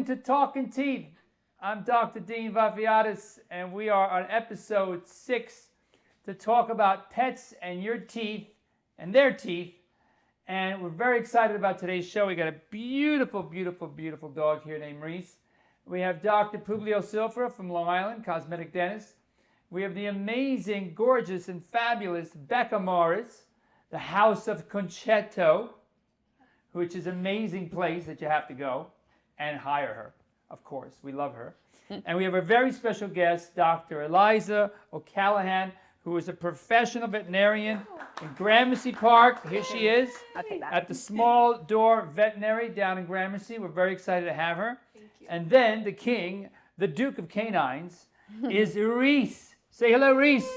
Welcome to Talking Teeth. I'm Dr. Dean Vafiatis, and we are on episode 6 to talk about pets and your teeth and their teeth. And we're very excited about today's show. We got a beautiful, beautiful, beautiful dog here named Reese. We have Dr. Publio Silva from Long Island, cosmetic dentist. We have the amazing, gorgeous, and fabulous Becca Morris, the House of Concetto, which is an amazing place that you have to go and hire her, of course. We love her. And we have a very special guest, Dr. Eliza O'Callahan, who is a professional veterinarian in Gramercy Park. Here she is at the Small Door Veterinary down in Gramercy. We're very excited to have her. Thank you. And then the king, the Duke of Canines, is Reese. Say hello, Reese.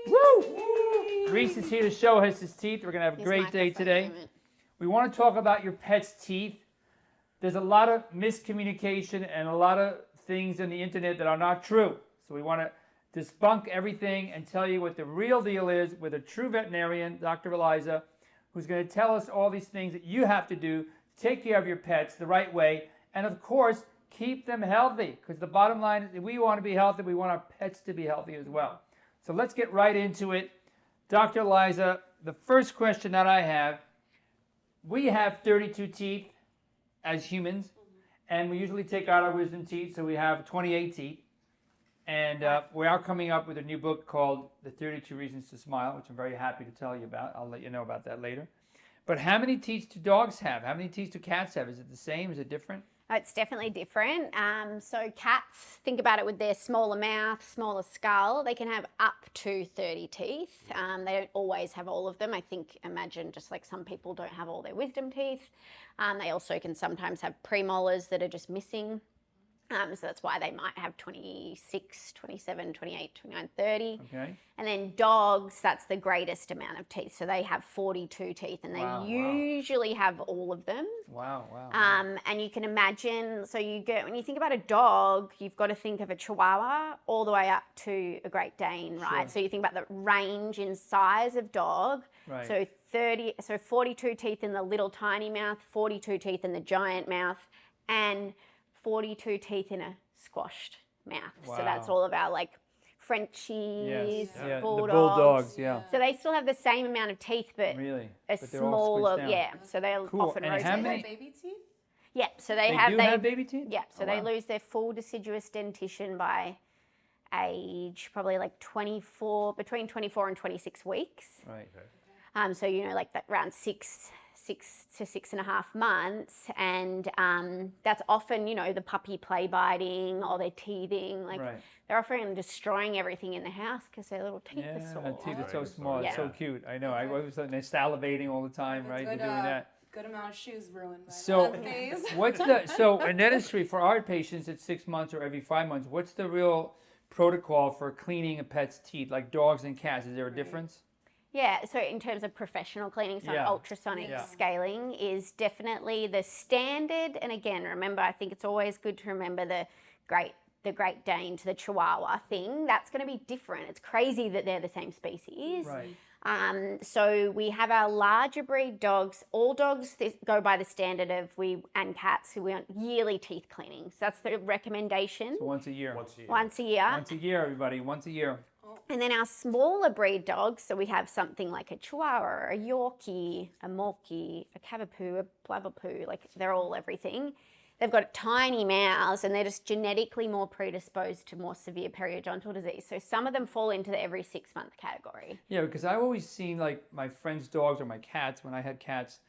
Woo! Reese is here to show us his teeth. We're going to have a great day today. We want to talk about your pet's teeth. There's a lot of miscommunication and a lot of things on the internet that are not true. So we want to debunk everything and tell you what the real deal is with a true veterinarian, Dr. Eliza, who's going to tell us all these things that you have to do to take care of your pets the right way. And of course, keep them healthy. Because the bottom line is if we want to be healthy, we want our pets to be healthy as well. So let's get right into it. Dr. Eliza, the first question that I have, we have 32 teeth as humans, and we usually take out our wisdom teeth, so we have 28 teeth. And we are coming up with a new book called The 32 Reasons to Smile, which I'm very happy to tell you about. I'll let you know about that later. But how many teeth do dogs have? How many teeth do cats have? Is it the same? Is it different? It's definitely different. So cats, think about it with their smaller mouth, smaller skull, they can have up to 30 teeth. They don't always have all of them. Imagine just like some people don't have all their wisdom teeth. They also can sometimes have premolars that are just missing. So that's why they might have 26, 27, 28, 29, 30. Okay. And then dogs, that's the greatest amount of teeth. So they have 42 teeth, and they usually have all of them. Wow. And you can imagine, when you think about a dog, you've got to think of a Chihuahua all the way up to a Great Dane, right? Sure. So you think about the range in size of dog. Right. So 42 teeth in the little tiny mouth, 42 teeth in the giant mouth, and 42 teeth in a squashed mouth. Wow. So that's all of our like Frenchies, the bulldogs. bulldogs, yeah. So they still have the same amount of teeth, but Really? a But they're all smaller, squished down. So they're Cool. often And how rotated. many- Baby teeth? Yeah, so They have baby teeth? Yeah, so Oh, they wow. lose their full deciduous dentition by age probably like 24, between 24 and 26 weeks. Right. So like that around six to 6.5 months, and that's often the puppy play biting or they're teething, like Right. they're often destroying everything in the house because their little teeth are Yeah, sore. her teeth are so small. It's Yeah. so cute. I know. I always thought they're salivating all the time, right? They're Good, doing that. good amount of shoes ruined by So, that phase. so in dentistry for our patients at 6 months or every 5 months, what's the real protocol for cleaning a pet's teeth, like dogs and cats? Is there a difference? Yeah, so in terms of professional cleaning, so Yeah. ultrasonic Yeah. scaling is definitely the standard. And again, remember, I think it's always good to remember the Great Great Dane to the Chihuahua thing. That's going to be different. It's crazy that they're the same species. Right. So we have our larger breed dogs. All dogs go by the standard of and cats who want yearly teeth cleaning. So that's the recommendation. So once a year. Once a year. Once a year, everybody. Once a year. And then our smaller breed dogs, so we have something like a Chihuahua, a Yorkie, a Morkie, a Cavapoo, a Blavapoo, like they're all everything. They've got tiny mouths and they're just genetically more predisposed to more severe periodontal disease. So some of them fall into the every 6 month category. Yeah, because I've always seen like my friends' dogs or my cats, when I had cats,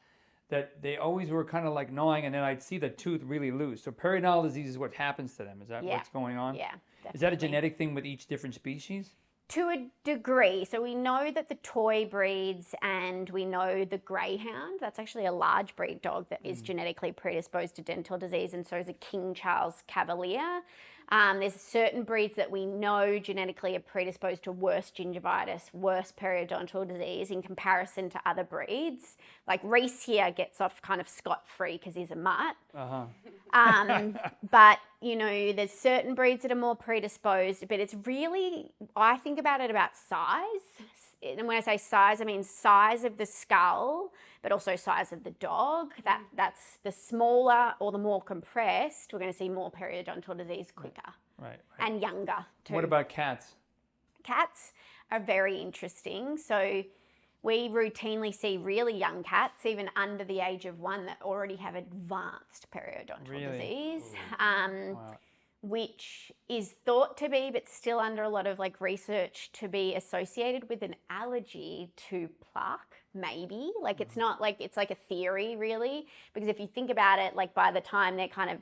that they always were kind of like gnawing and then I'd see the tooth really loose. So periodontal disease is what happens to them. Is that what's going on? Yeah, Is that a definitely. genetic thing with each different species? To a degree. So we know that the toy breeds and we know the greyhound, that's actually a large breed dog that is genetically predisposed to dental disease, and so is a King Charles Cavalier. There's certain breeds that we know genetically are predisposed to worse gingivitis, worse periodontal disease in comparison to other breeds. Like Reese here gets off kind of scot-free because he's a mutt. But, there's certain breeds that are more predisposed, but it's really, I think about it about size. and when I say size, I mean size of the skull, but also size of the dog. That's the smaller or the more compressed, we're going to see more periodontal disease quicker. Right. And younger too. What about cats? Cats are very interesting. So we routinely see really young cats, even under the age of 1, that already have advanced periodontal disease, Wow. which is thought to be, but still under a lot of like research, to be associated with an allergy to plaque, maybe. Like it's not like, it's like a theory really, because if you think about it, like by the time they're kind of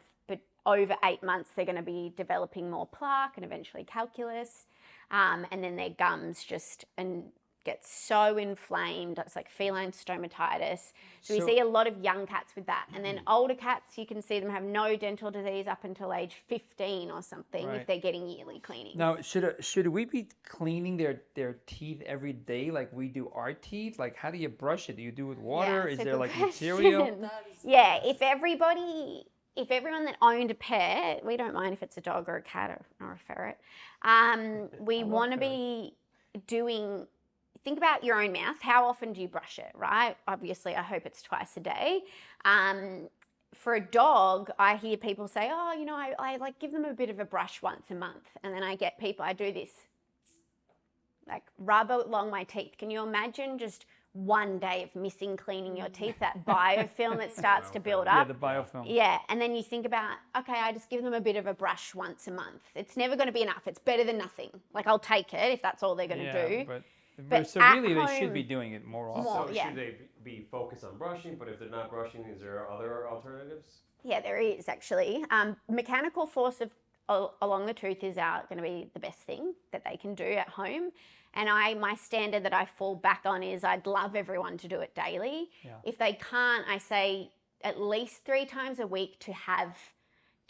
over 8 months, they're going to be developing more plaque and eventually calculus. And then their gums just get so inflamed. It's like feline stomatitis. So we see a lot of young cats with that. And then older cats, you can see them have no dental disease up until age 15 or something if they're getting yearly cleanings. Now, should we be cleaning their teeth every day like we do our teeth? Like, how do you brush it? Do you do it with water? Yeah, Is that's a there good like question. material? Yeah, if everyone that owned a pet, we don't mind if it's a dog or a cat or a ferret, we want to be doing, think about your own mouth. How often do you brush it, right? Obviously, I hope it's twice a day. For a dog, I hear people say, oh, you know, I like give them a bit of a brush once a month. And then I get people, I do this, like rub along my teeth. Can you imagine just one day of missing cleaning your teeth, that biofilm that starts to build up? Yeah, the biofilm. Yeah, and then you think about, okay, I just give them a bit of a brush once a month. It's never going to be enough. It's better than nothing. Like, I'll take it if that's all they're going to do. But so at really, they should home- be doing it more often. More. So yeah. should they be focused on brushing? But if they're not brushing, is there other alternatives? Yeah, there is actually. Mechanical force along the tooth is going to be the best thing that they can do at home. And my standard that I fall back on is I'd love everyone to do it daily. Yeah. If they can't, I say at least 3 times a week to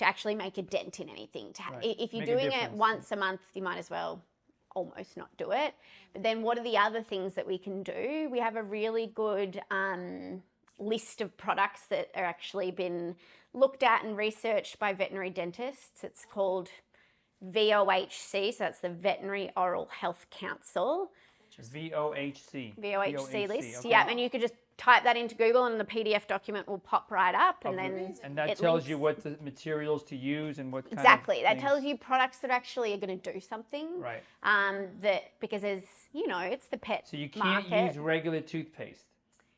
actually make a dent in anything. If you're Make a doing it difference. once a month, you might as well almost not do it. But then what are the other things that we can do? We have a really good list of products that are actually been looked at and researched by veterinary dentists. It's called VOHC, so that's the Veterinary Oral Health Council. VOHC. VOHC list, okay. yeah, and you could just type that into Google and the PDF document will pop right up, and then And that it tells links. you what the materials to use and what kind Exactly, of that things. tells you products that actually are going to do something. Right. Because as you know, it's the pet So you can't market. use regular toothpaste.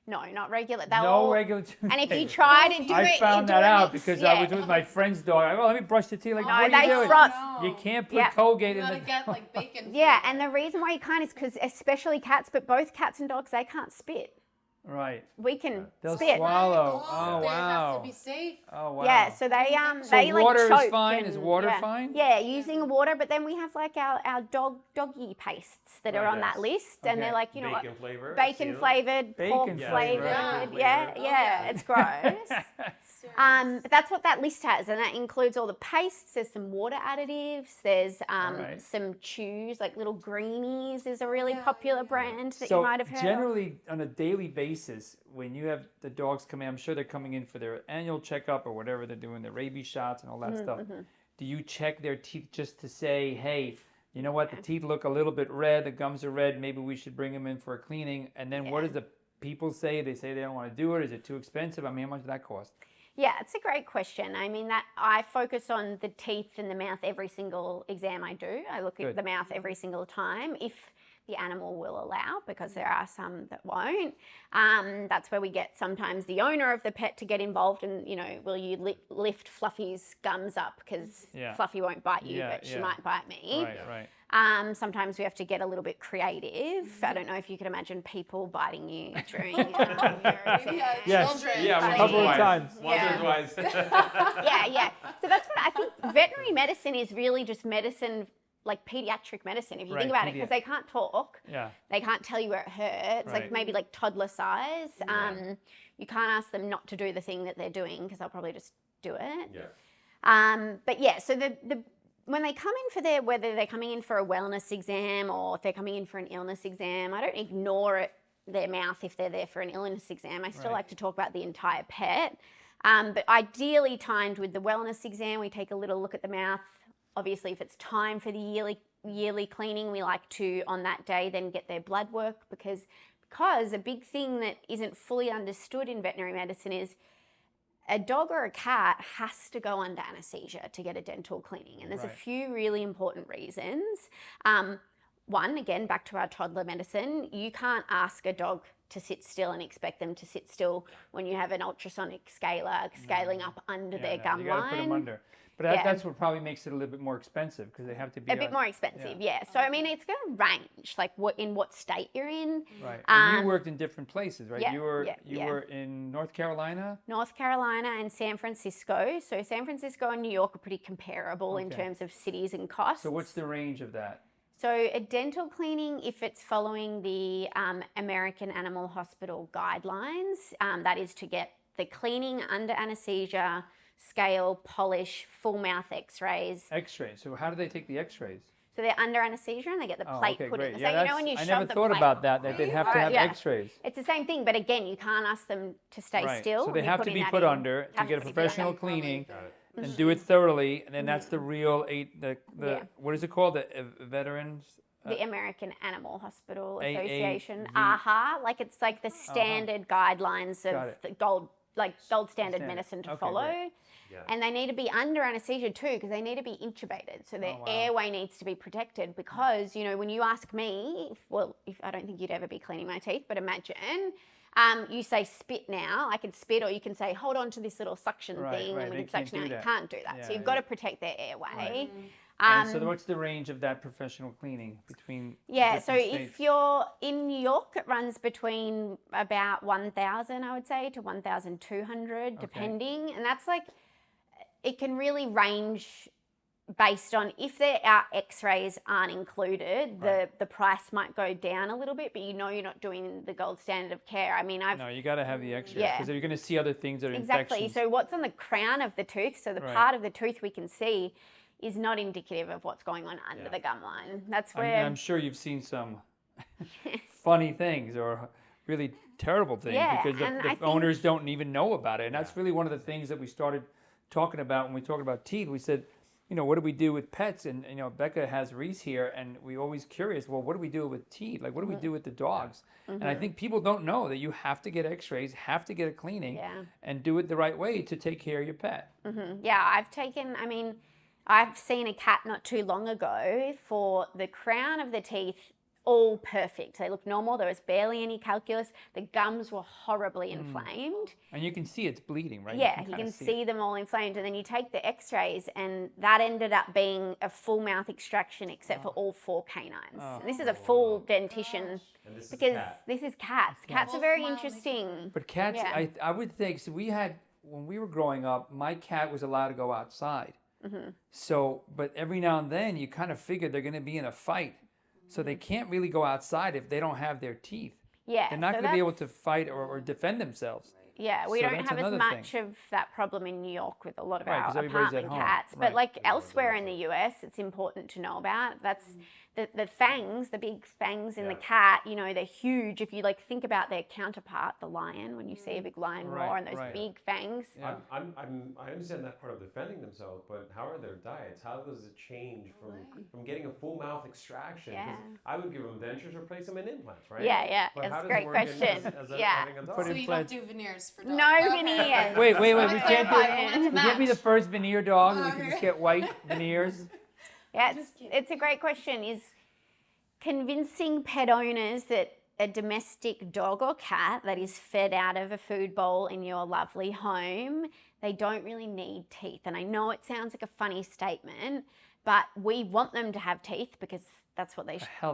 No, not regular. No regular toothpaste. And if you try to do it, I found you're that doing out it- because yeah. I was with my friend's dog. I go, let me brush the teeth. Like, No, what are you they doing? froth. You can't put Yeah. Colgate You in gotta the... get like bacon. Yeah, flavor. and the reason why you can't is because especially cats, but both cats and dogs, they can't spit. Right. We can They'll spit. swallow. Oh, Oh, there has wow. to be safe. Oh, wow. Yeah, so they So they like water is choke fine? Is and- water yeah. fine? Yeah, using water, but then we have like our doggy pastes that are Right, on that yes. list, and Okay. they're like, you know what, Bacon flavor. bacon flavored, pork Bacon flavored, flavor. yeah, Oh, yeah, it's gross. But that's what that list has, and that includes all the pastes. There's some water additives. There's Alright. some chews, like little greenies is a really Yeah, popular yeah. brand that So you might have heard of. generally, on a daily basis, when you have the dogs come in, I'm sure they're coming in for their annual checkup or whatever they're doing, their rabies shots and all that stuff. Do you check their teeth just to say, hey, you know what, the teeth look a little bit red, the gums are red, maybe we should bring them in for a cleaning? And then what does the people say? They say they don't want to do it. Is it too expensive? I mean, how much does that cost? Yeah, it's a great question. I mean, that I focus on the teeth and the mouth every single exam I do. I look Good. at the mouth every single time if the animal will allow, because there are some that won't. That's where we get sometimes the owner of the pet to get involved and, you know, will you lift Fluffy's gums up because Yeah. Fluffy won't bite you, Yeah, but she yeah. might bite me. Right. Sometimes we have to get a little bit creative. I don't know if you can imagine people biting you during Maybe Yes. children. Yeah, Funny. a Couple of times. Once Yeah. or twice. yeah. So that's what I think. Veterinary medicine is really just medicine, like pediatric medicine, if you Right, think about it, because they can't talk. Yeah. They can't tell you where it hurts, Right. like maybe like toddler size. You can't ask them not to do the thing that they're doing because they'll probably just do it. Yeah. But yeah, so when they come in for whether they're coming in for a wellness exam or if they're coming in for an illness exam, I don't ignore their mouth if they're there for an illness exam. I still Right. like to talk about the entire pet. But ideally timed with the wellness exam, we take a little look at the mouth obviously, if it's time for the yearly cleaning, we like to, on that day, then get their blood work because a big thing that isn't fully understood in veterinary medicine is a dog or a cat has to go under anesthesia to get a dental cleaning. And there's a few really important reasons. One, again, back to our toddler medicine, you can't ask a dog to sit still and expect them to sit still when you have an ultrasonic scaler scaling up under their gum you gotta line. put them under. But that's what probably makes it a little bit more expensive because they have to be a bit more expensive, yeah. So I mean, it's going to range, like in what state you're in. Right. And you worked in different places, right? Yeah, You were in North Carolina. North Carolina and San Francisco. So San Francisco and New York are pretty comparable in terms of cities and costs. So what's the range of that? So a dental cleaning, if it's following the American Animal Hospital guidelines, that is to get the cleaning under anesthesia, scale, polish, full mouth x-rays. X-rays. So how do they take the X-rays? So they're under anesthesia and they get the plate put in. So Yeah, you know when you I shove never the thought plate, about that they'd have to have X-rays. It's the same thing, but again, you can't ask them to stay still. So they have to be put under to get a professional cleaning and do it thoroughly, and then that's the real what is it called? The Veterans? The American Animal Hospital AAV. Association, AHA, like it's like the standard guidelines of the gold standard medicine to follow. Yeah. And they need to be under anesthesia too because they need to be intubated. So their airway needs to be protected because, you know, when you ask me, if I don't think you'd ever be cleaning my teeth, but imagine you say spit now, I can spit, or you can say hold on to this little suction thing and we can suction out. You can't do that. So you've got to protect their airway. And so what's the range of that professional cleaning between so states? if you're in New York, it runs between about 1,000, I would say, to 1,200, depending. And that's like, it can really range based on if there are x-rays aren't included, the price might go down a little bit, but you know you're not doing the gold standard of care. I mean, No, you got to have the x-rays because you're going to see other things that are Exactly. infections. So what's on the crown of the tooth, so the part of the tooth we can see, is not indicative of what's going on under the gum line. That's where I'm sure you've seen some funny things or really terrible things because the owners don't even know about it. And that's really one of the things that we started talking about when we talked about teeth. We said, you know, what do we do with pets? And, you know, Becca has Reese here, and we're always curious, well, what do we do with teeth? Like, what do we do with the dogs? And I think people don't know that you have to get x-rays, have to get a cleaning, and do it the right way to take care of your pet. Yeah, I've seen a cat not too long ago for the crown of the teeth all perfect. They look normal. There was barely any calculus. The gums were horribly inflamed. And you can see it's bleeding, right? Yeah, you can see them all inflamed. And then you take the x-rays and that ended up being a full mouth extraction except for all 4 canines. And this is a full dentition because this is cats. Cats are very interesting. But cats, I would think, so when we were growing up, my cat was allowed to go outside. So, but every now and then you kind of figure they're going to be in a fight. So they can't really go outside if they don't have their teeth. Yeah. They're not going to be able to fight or defend themselves. Yeah, we don't have as much of that problem in New York with a lot of our 'cause everybody's at apartment home. cats. But like elsewhere in the US, it's important to know about. That's the fangs, the big fangs in the cat, you know, they're huge. If you like think about their counterpart, the lion, when you see a big lion roar and those big fangs. Yeah. I understand that part of defending themselves, but how are their diets? How does it change from getting a full mouth extraction? 'Cause I would give them dentures or place them in implants, right? Yeah. But It's how a does great it work question. having a dog? Put So in you plants. don't do veneers for dogs? No veneers. Wait, we Wanna can't clarify, I wanted to do. Get me the match. first veneer dog. We can just get white veneers. Yeah, it's a great question. Is convincing pet owners that a domestic dog or cat that is fed out of a food bowl in your lovely home, they don't really need teeth. And I know it sounds like a funny statement, but we want them to have teeth because that's what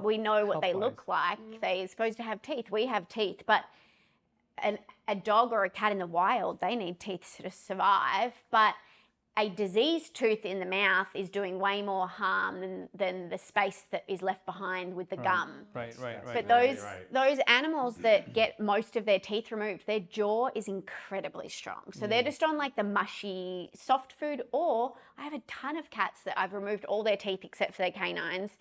we know what they look like. They're supposed to have teeth. We have teeth, but a dog or a cat in the wild, they need teeth to survive. But a diseased tooth in the mouth is doing way more harm than the space that is left behind with the gum. Right. But those animals that get most of their teeth removed, their jaw is incredibly strong. So they're just on like the mushy soft food. Or I have a ton of cats that I've removed all their teeth except for their canines.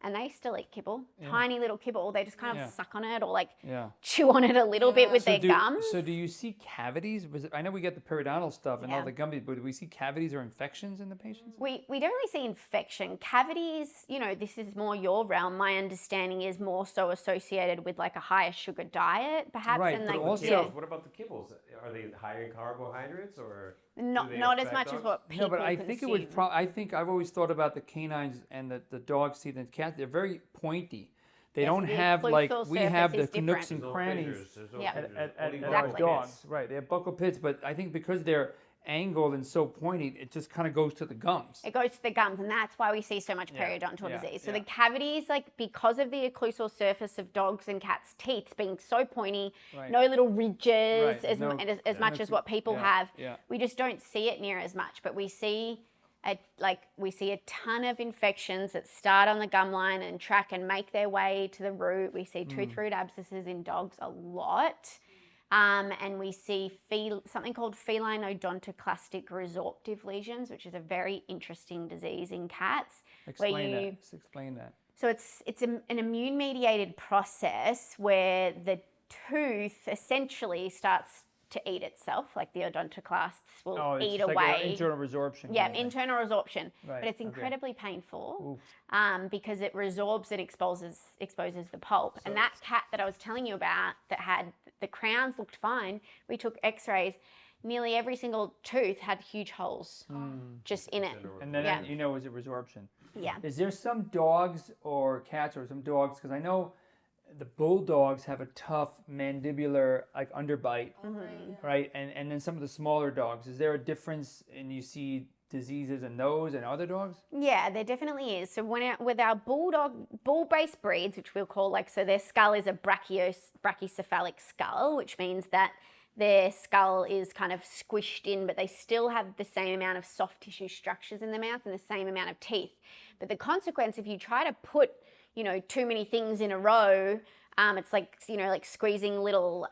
and they still eat kibble, tiny little kibble. They just kind of suck on it or like Yeah. chew on it a little bit with their gums. So do you see cavities? I know we get the periodontal stuff and all the gummies, but do we see cavities or infections in the patients? We don't really see infection. Cavities, you know, this is more your realm. My understanding is more so associated with like a higher sugar diet, perhaps. Right, and but like, also- What about the kibbles? Are they high in carbohydrates or not as much as what people No, but I think consume. it would. I think I've always thought about the canines and the dog's teeth and cats. They're very pointy. They Yes, don't the have like occlusal we have the surface is nooks and different. crannies at Only our buccal dogs. pits. Right, they have buccal pits, but I think because they're angled and so pointy, it just kind of goes to the gums. It goes to the gums, and that's why we see so much periodontal yeah, disease. So yeah. the cavities, like because of the occlusal surface of dogs and cats' teeth being so pointy, Right. no little ridges Right, as, no- as much as what people have. yeah. We just don't see it near as much, but we see a ton of infections that start on the gum line and track and make their way to the root. We see tooth root abscesses in dogs a lot. And we see something called feline odontoclastic resorptive lesions, which is a very interesting disease in cats. Explain that. Just explain that. So it's an immune-mediated process where the tooth essentially starts to eat itself, like the odontoclasts will It's eat just away. like an internal resorption. Yeah, kind of thing. internal resorption. Right, But it's okay. incredibly painful because it resorbs and exposes the pulp. And that cat that I was telling you about that had the crowns looked fine, we took x-rays, nearly every single tooth had huge holes just in it. And then you know, is it resorption? Yeah. Is there some dogs or cats or some dogs, because I know the bulldogs have a tough mandibular like underbite, right? And then some of the smaller dogs, is there a difference in you see diseases in those and other dogs? Yeah, there definitely is. So with our bull-based breeds, which we'll call so their skull is a brachycephalic skull, which means that their skull is kind of squished in, but they still have the same amount of soft tissue structures in the mouth and the same amount of teeth. But the consequence, if you try to put, too many things in a row, it's like, like squeezing little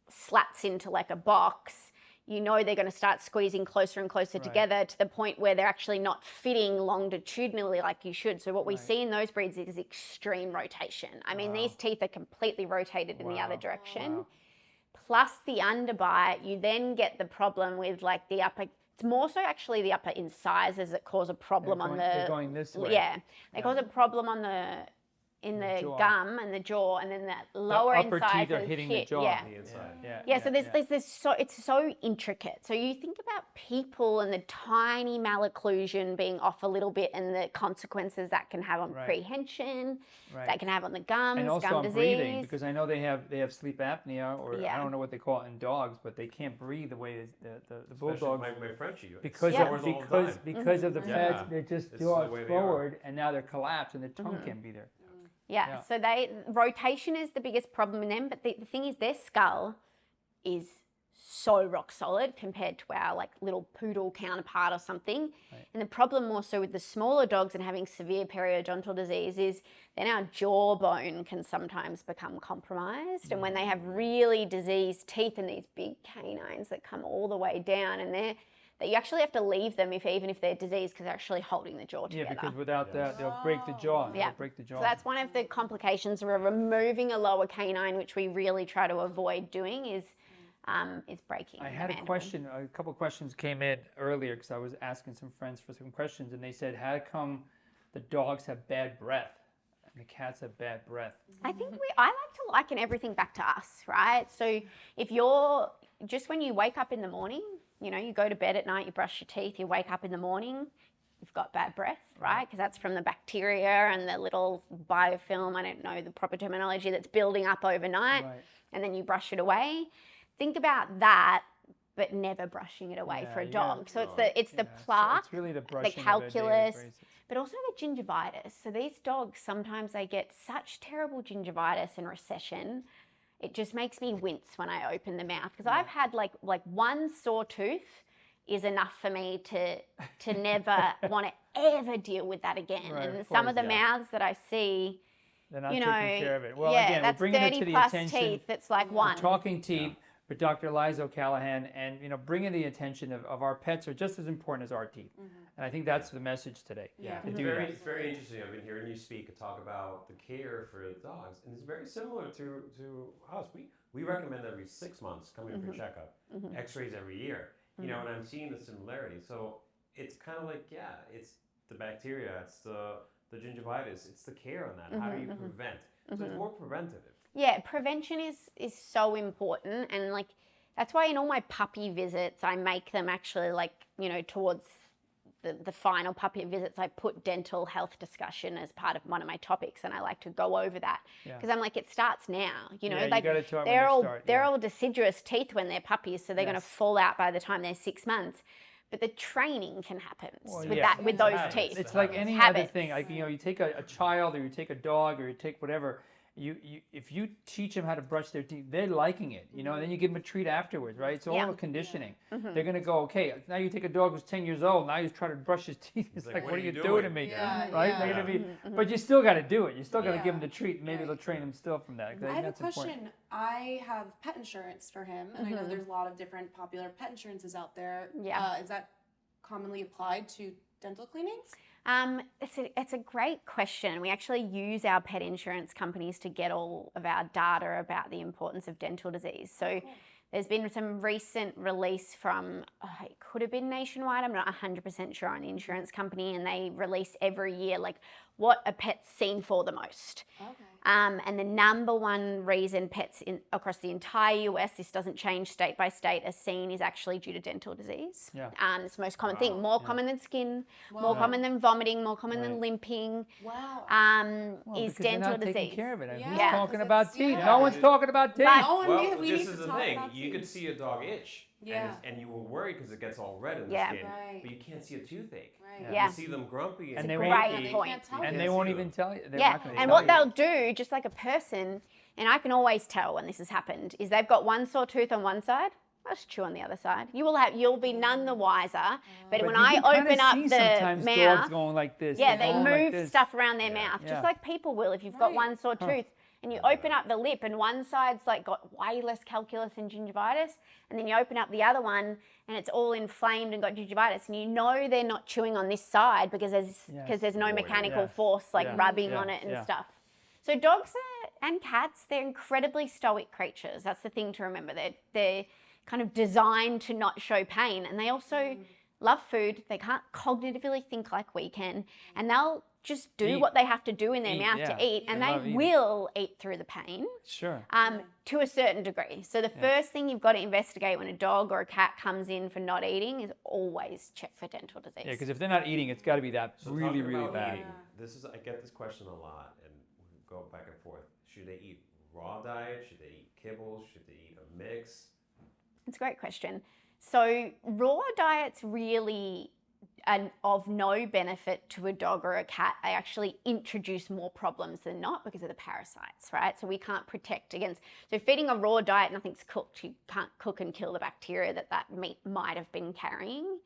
slats into like a box. They're going to start squeezing closer and closer together to the point where they're actually not fitting longitudinally like you should. So what we see in those breeds is extreme rotation. I mean, these teeth are completely rotated in the other direction. Plus the underbite, you then get the problem with like the upper. It's more so actually the upper incisors that cause a problem They're going this way. Yeah, they cause a problem on in the jaw. gum and the jaw, and then that lower upper teeth incisors are hitting the hit, jaw. Yeah. the inside? Yeah, so it's so intricate. So you think about people and the tiny malocclusion being off a little bit and the consequences that can have on prehension, that can have on the gums, And also gum on disease. breathing, because I know they have sleep apnea, or I Yeah. don't know what they call it in dogs, but they can't breathe the way the Especially bulldogs. my Frenchie. Because Yeah. of because of the Yeah. feds, they're just It's the jaws way they are. forward, and now they're collapsed, and their tongue can't be there. Yeah, so rotation is the biggest problem in them, but the thing is their skull is so rock solid compared to our like little poodle counterpart or something. And the problem more so with the smaller dogs and having severe periodontal disease is then our jawbone can sometimes become compromised. And when they have really diseased teeth and these big canines that come all the way down, and that you actually have to leave them even if they're diseased because they're actually holding the jaw together. Yeah, because without that, they'll break the jaw. Yeah. They'll break the jaw. So that's one of the complications of removing a lower canine, which we really try to avoid doing, is breaking. I had the a mandible. question. A couple questions came in earlier because I was asking some friends for some questions, and they said, "How come the dogs have bad breath and the cats have bad breath?" I think I like to liken everything back to us, right? So if you're just when you wake up in the morning, you go to bed at night, you brush your teeth, you wake up in the morning, you've got bad breath, right? Because that's from the bacteria and the little biofilm, I don't know the proper terminology, that's building up overnight, and then you brush it away. Think about that, but never brushing it away for a dog. So it's the plaque, it's really the the brushing of the daily calculus, braces. but also the gingivitis. So these dogs, sometimes they get such terrible gingivitis and recession, it just makes me wince when I open the mouth. Because I've had like one sore tooth is enough for me to never want to ever deal with that again. Right, and of some of the course, mouths that I see, They're not you know, taking care of it. Well, yeah, again, we're that's bringing it 30 to the plus attention. teeth. That's like one. Talking teeth, with Dr. Liza O'Callahan, and bringing the attention of our pets are just as important as our teeth. And I think that's the message today. Yeah. To It's do very, that. it's very interesting. I've been hearing you speak and talk about the care for dogs, and it's very similar to us. We recommend every 6 months coming for checkup, X-rays every year. And I'm seeing the similarity. So it's kind of like, it's the bacteria, it's the gingivitis, it's the care on that. How do you prevent? So it's more preventative. Yeah, prevention is so important, and like that's why in all my puppy visits I make them actually like towards the final puppy visits I put dental health discussion as part of one of my topics, and I like to go over that because I'm like, it starts now. you like gotta start when they're they all start, they're all deciduous teeth when they're puppies, so they're going to fall out by the time they're 6 months. But the training can happen with those habits. teeth. It's like any other Habits. thing. Like you take a child, or you take a dog, or you take whatever. If you teach them how to brush their teeth, they're liking it, and then you give them a treat afterwards, right? It's all conditioning. They're gonna go, okay, now you take a dog who's 10 years old, now you try to brush his teeth. It's like, what are you doing to me? Yeah, Right? yeah. They're gonna be, but you still got to do it. You still got to Yeah. give them the treat. And maybe they'll train them still from that. I have a That's question. important. I have pet insurance for him, and I know there's a lot of different popular pet insurances out there. Yeah. Is that commonly applied to dental cleanings? It's a great question. We actually use our pet insurance companies to get all of our data about the importance of dental disease. So there's been some recent release from, it could have been Nationwide, I'm not 100% sure, on the insurance company, and they release every year like what a pet's seen for the most. Okay. And the number one reason pets across the entire US, this doesn't change state by state, are seen is actually due to dental disease. Yeah. It's the most common thing, more common than skin, more Wow. common than vomiting, more common Right. than limping, Wow. Well, is because they're dental not disease. taking care of it. And Who's Yeah, talking 'cause about it's- teeth? yeah. No one's talking about teeth. No one Well, we this need is to the talk thing. about You could teeth. see a dog itch, Yeah. and you will worry because it gets all red in the Yeah. skin, Right. but you can't see a toothache. Right. Yeah. You see them grumpy And they great won't, point. Can't tell and you. they won't even tell you. They're Yeah, not gonna and tell what you. they'll do, just like a person, and I can always tell when this has happened, is they've got one sore tooth on one side, I'll just chew on the other side. You'll be none the wiser. But when you I can kinda open up see the sometimes dogs mouth, going like this. yeah, They're they going like move this. stuff around their Yeah. mouth, Yeah. just like people will if you've got Right. one sore tooth. And you open up the lip, and one side's like got way less calculus and gingivitis, and then you open up the other one, and it's all inflamed and got gingivitis, and you know they're not chewing on this side because there's no mechanical Yeah. force like Yeah. rubbing Yeah. on it and Yeah. stuff. So dogs and cats, they're incredibly stoic creatures. That's the thing to remember. They're kind of designed to not show pain, and they also love food. They can't cognitively think like we can, and they'll just do Eat. what they have to do in their Eat, mouth yeah. to eat, and They love they eating. will eat through the pain Sure. to a certain degree. So the first thing you've got to investigate when a dog or a cat comes in for not eating is always check for dental disease. Yeah, because if they're not eating, it's got to be that So really, talking really about bad. eating, I get this question a lot, and we go back and forth. Should they eat raw diet? Should they eat kibbles? Should they eat a mix? It's a great question. So raw diets really are of no benefit to a dog or a cat. They actually introduce more problems than not because of the parasites, right? So we can't protect against. So feeding a raw diet, nothing's cooked. You can't cook and kill the bacteria that meat might have been carrying.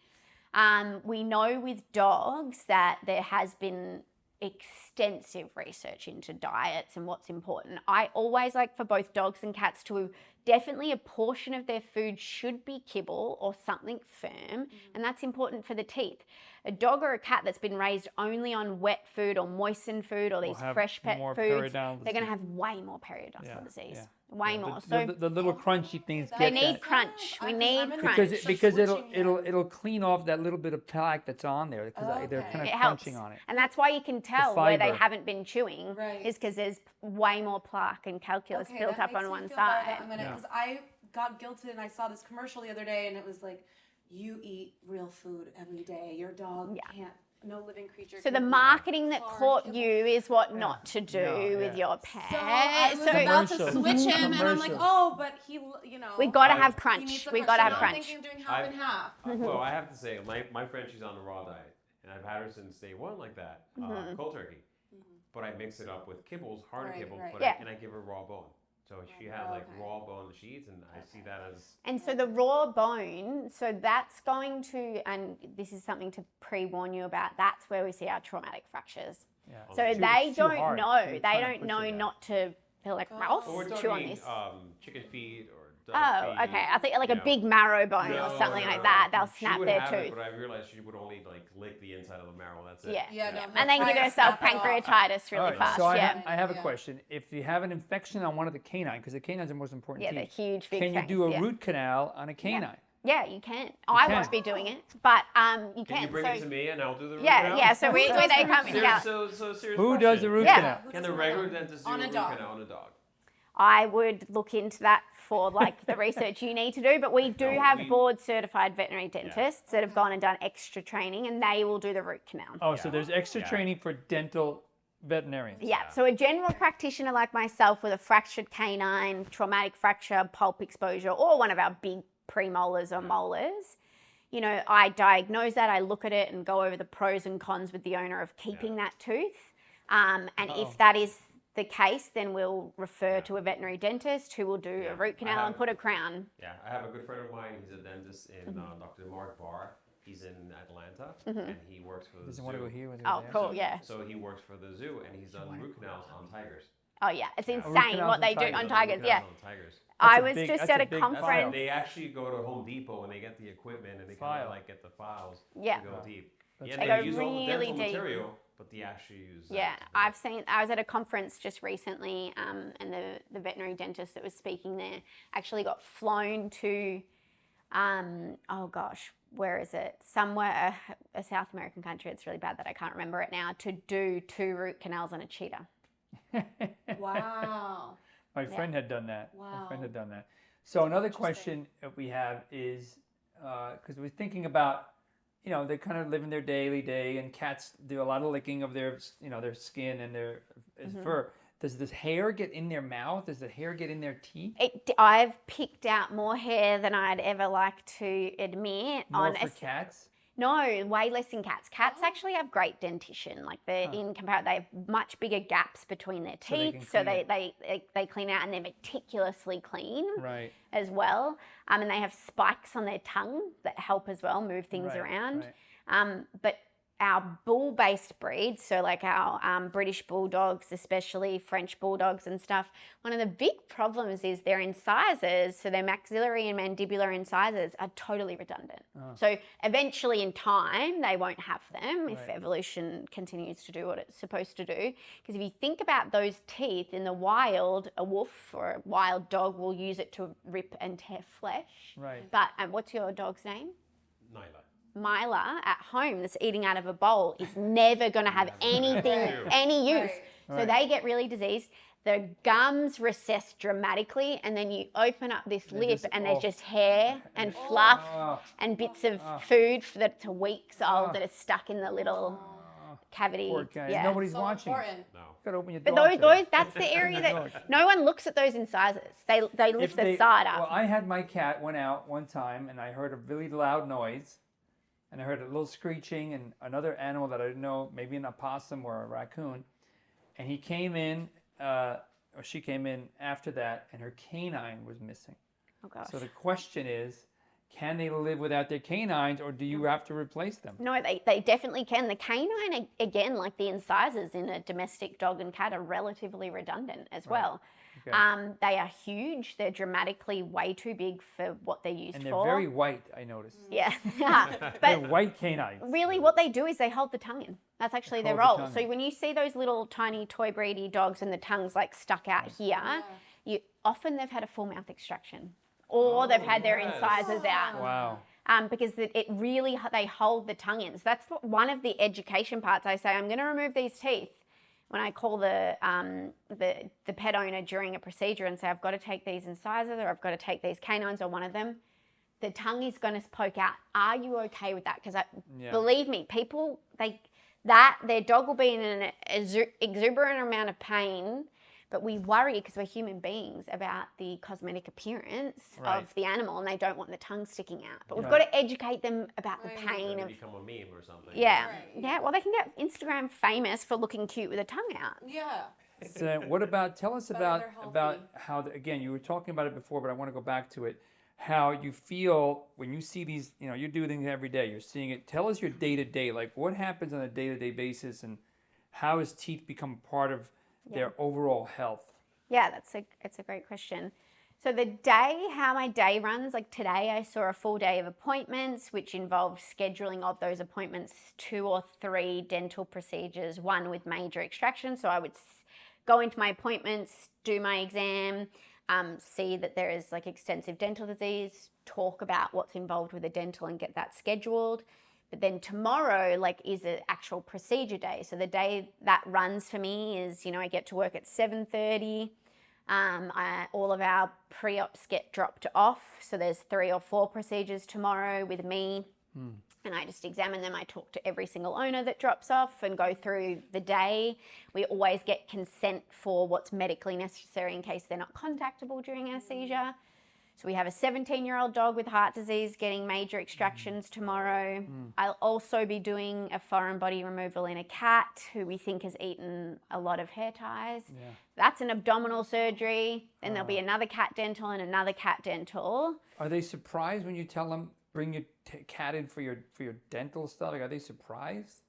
We know with dogs that there has been extensive research into diets and what's important. I always like for both dogs and cats to definitely a portion of their food should be kibble or something firm, and that's important for the teeth. A dog or a cat that's been raised only on wet food or moistened food or these have fresh pet more foods, periodontal they're going to disease. have way more periodontal Yeah, disease. yeah. Way The- more. the, So the little crunchy things They get need that. crunch. We I'm need in the crunch. because midst of because switching here. it'll clean off that little bit of plaque that's on there because they're Okay. kind it of helps. crunching on it. And that's why you can tell where they fiber. haven't been chewing Right. is because there's way more plaque and calculus Okay, built that up makes on me one feel better side. that I'm gonna, because I got guilted and I saw this commercial the other day and it was like, you eat real food every day. Your dog can't. No living creature. So the can eat marketing that hard caught kibble. you is what not to do No, with yeah. your pet. So I was about to Commercials. switch him, and I'm like, Commercials. oh, but he, we got to I- have he crunch. needs the We got to have So I'm crunch. thinking of doing half and half. Well, I have to say, my friend, she's on the raw diet, and I've had her since day one like that, cold turkey. But I mix it up with kibbles, hard Right, kibble, right. but Yeah. and I give her raw bone. So she has like okay. raw bone that she eats, and I see that as And so the raw bone, so that's going to, and this is something to pre-warn you about, that's where we see our traumatic fractures. Yeah. So It's they too don't hard. know, They're they trying to don't push know it out. not to feel like Oh. mouse Well, we're chew on talking this. chicken feet or Oh, fee. okay. I think like a Yeah. big marrow bone or No, something no, like no. that. They'll She snap would their have tooth. it, but I realized she would only like lick the inside of the marrow. That's it. Yeah. Yeah, no, And then try give to yourself snap it off. pancreatitis really All right, fast. so yeah. I have a Yeah. question. If you have an infection on one of the canine, because the canines are the most important Yeah, the teeth, huge big can you fangs, do a yeah. root canal on a canine? Yeah, you can. I won't can. be doing it, but you Can you can. bring So it to me and I'll do the root yeah, canal? yeah. So we does they the come root in. canal? Serious Who does the question. root Yeah. canal? Who Can does the the regular root canal? dentist do On a a root dog. canal on a dog? I would look into that for like the research you need to do, but we do No, have we- board certified veterinary dentists that have gone and done extra training, and they will do the root canal. Oh, so there's extra Yeah. training for dental veterinarians. Yeah, so a general practitioner like myself with a fractured canine, traumatic fracture, pulp exposure, or one of our big premolars or molars, you know, I diagnose that, I look at it and go over the pros and cons with the owner of keeping that tooth. And if that is the case, then we'll refer to a veterinary dentist who will do a root canal and have- put a crown. Yeah, I have a good friend of mine. He's a dentist in Dr. Mark Barr. He's in Atlanta, and he works for the Doesn't zoo. want to go here with Oh, cool, yeah. So he works for the zoo, and he's done root canals on tigers. Oh, yeah, it's Root insane canals what on they do tigers. on He's done root tigers, yeah. canals on tigers. I a was big- just that's at a a big conference. file. They actually go to Home Depot and they get the equipment and they File. kind of like get the files Yeah. to go deep. That's Yeah, They they go use all the really dental deep. material, but they actually use. Yeah, I was at a conference just recently, and the veterinary dentist that was speaking there actually got flown to, oh gosh, where is it? Somewhere, a South American country. It's really bad that I can't remember it now. To do 2 root canals on a cheetah. Wow. My friend had done that. My Wow. friend had done that. So another question that we have is, because we're thinking about, you know, they're kind of living their daily day, and cats do a lot of licking of their, you know, their skin and their fur. Does this hair get in their mouth? Does the hair get in their teeth? I've picked out more hair than I'd ever like to admit. More on for cats? No, way less in cats. Cats actually have great dentition. Like they're they have much bigger gaps between their So they teeth, can so clean they clean out, and they're meticulously clean Right. as well. And they have spikes on their tongue that help as well move things Right, around. right. But our bull-based breeds, so like our British bulldogs, especially French bulldogs and stuff, one of the big problems is their incisors, so their maxillary and mandibular incisors are totally redundant. So eventually in time, they won't have them if Right. evolution continues to do what it's supposed to do. Because if you think about those teeth in the wild, a wolf or a wild dog will use it to rip and tear flesh. Right. But what's your dog's name? Nyla. Mila at home that's eating out of a bowl is never going to have anything, any use. Right. So Right. they get really diseased. The gums recess dramatically, and then you open up this lip, just and there's off. just hair and fluff Oh. and bits of food that's a weeks old that is stuck in the little cavity. Poor guy. Yeah. Nobody's So watching. important. No. Gotta open your But door those that's the area Dog. that no one looks at those incisors. They lift the they- side up. Well, I had my cat went out one time, and I heard a really loud noise, and I heard a little screeching, and another animal that I didn't know, maybe an opossum or a raccoon, and he came in, or she came in after that, and her canine was missing. Oh gosh. So the question is, can they live without their canines, or do you have to replace them? No, they definitely can. The canine, again, like the incisors in a domestic dog and cat, are relatively redundant as well. Okay. They are huge. They're dramatically way too big for what they're used And they're for. very white, I noticed. Yeah. They're But white canines. really what they do is they hold the tongue in. That's actually their Hold the role. tongue in. So when you see those little tiny toy breedy dogs and the tongue's like stuck out here, often they've had a full mouth extraction. Or they've had their incisors out. Wow. Because it really, they hold the tongue in. So that's one of the education parts. I say, I'm going to remove these teeth when I call the pet owner during a procedure and say, I've got to take these incisors, or I've got to take these canines, or one of them. The tongue is going to poke out. Are you okay with that? Because Yeah. believe me, people, their dog will be in an exuberant amount of pain. But we worry, because we're human beings, about the cosmetic appearance Right. of the animal, and they don't want the tongue sticking out. But we've Right. got to educate them about the Right. pain They of, become a meme or something. yeah, Right. yeah. Well, they can get Instagram famous for looking cute with a tongue out. Yeah. So what about, tell us Better about they're healthy. how, again, you were talking about it before, but I want to go back to it, how you feel when you see these, you know, you do things every day, you're seeing it. Tell us your day-to-day, like what happens on a day-to-day basis, and how has teeth become part of their overall health? Yeah, it's a great question. So how my day runs, like today I saw a full day of appointments, which involved scheduling of those appointments, 2 or 3 dental procedures, one with major extraction. So I would go into my appointments, do my exam, see that there is like extensive dental disease, talk about what's involved with the dental and get that scheduled. But then tomorrow, like, is an actual procedure day. So the day that runs for me is, I get to work at 7:30. All of our pre-ops get dropped off. So there's 3 or 4 procedures tomorrow with me. And I just examine them. I talk to every single owner that drops off and go through the day. We always get consent for what's medically necessary in case they're not contactable during our seizure. So we have a 17-year-old dog with heart disease getting major extractions tomorrow. I'll also be doing a foreign body removal in a cat who we think has eaten a lot of hair ties. Yeah. That's an abdominal surgery. Then there'll be another cat dental and another cat dental. Are they surprised when you tell them bring your cat in for your dental stuff? Like, are they surprised?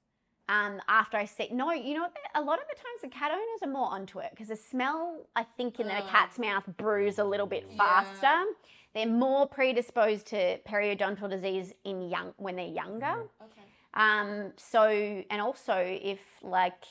After I say, no, a lot of the times the cat owners are more onto it because the smell, I think, in a cat's mouth brews a little bit faster. Yeah. They're more predisposed to periodontal disease when they're younger. Okay. And also if like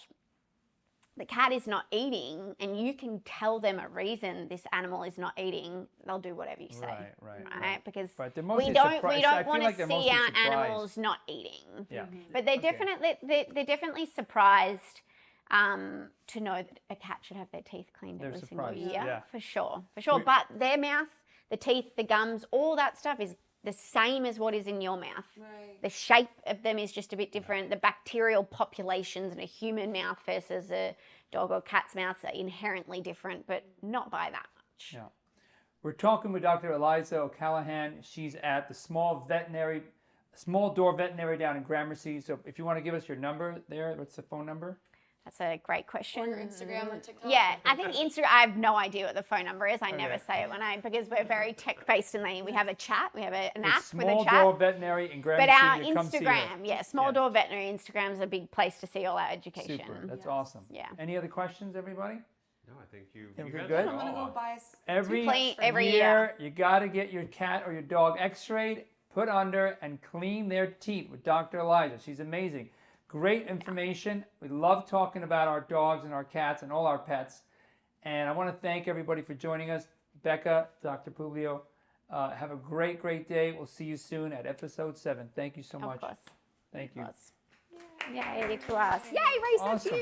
the cat is not eating and you can tell them a reason this animal is not eating, they'll do whatever you say. Right? Because Right, they're we mostly don't surprised. I feel want like to they're see mostly our surprised. animals not eating. Yeah. But they're definitely surprised to know that a cat should have their teeth cleaned They're every single surprised, year. yeah. For sure. But their mouth, the teeth, the gums, all that stuff is the same as what is in your mouth. Right. The shape of them is just a bit different. The bacterial populations in a human mouth versus a dog or cat's mouths are inherently different, but not by that much. Yeah. We're talking with Dr. Eliza O'Callahan. She's at the Small Door Veterinary down in Gramercy. So if you want to give us your number there, what's the phone number? That's a great question. Or your Instagram or TikTok? Yeah, I think Instagram. I have no idea what the phone number is. I never say it because we're very tech based and we have a chat. We have an app with a chat. Small Door Veterinary in Gramercy. But our you come see her. Instagram, Small Door Veterinary Instagram is a big place to see all our education. Super. That's awesome. Yeah. Any other questions, everybody? No, I think you Think got we're it good? I'm gonna all. go buy Every year, year. you got to get your cat or your dog x-rayed, put under, and clean their teeth with Dr. Eliza. She's amazing. Great information. We love talking about our dogs and our cats and all our pets. And I want to thank everybody for joining us. Becca, Dr. Publio, have a great, great day. We'll see you soon at episode 7. Thank you so much. Of course. Thank you. Yay to us. Yay, race Awesome. to you.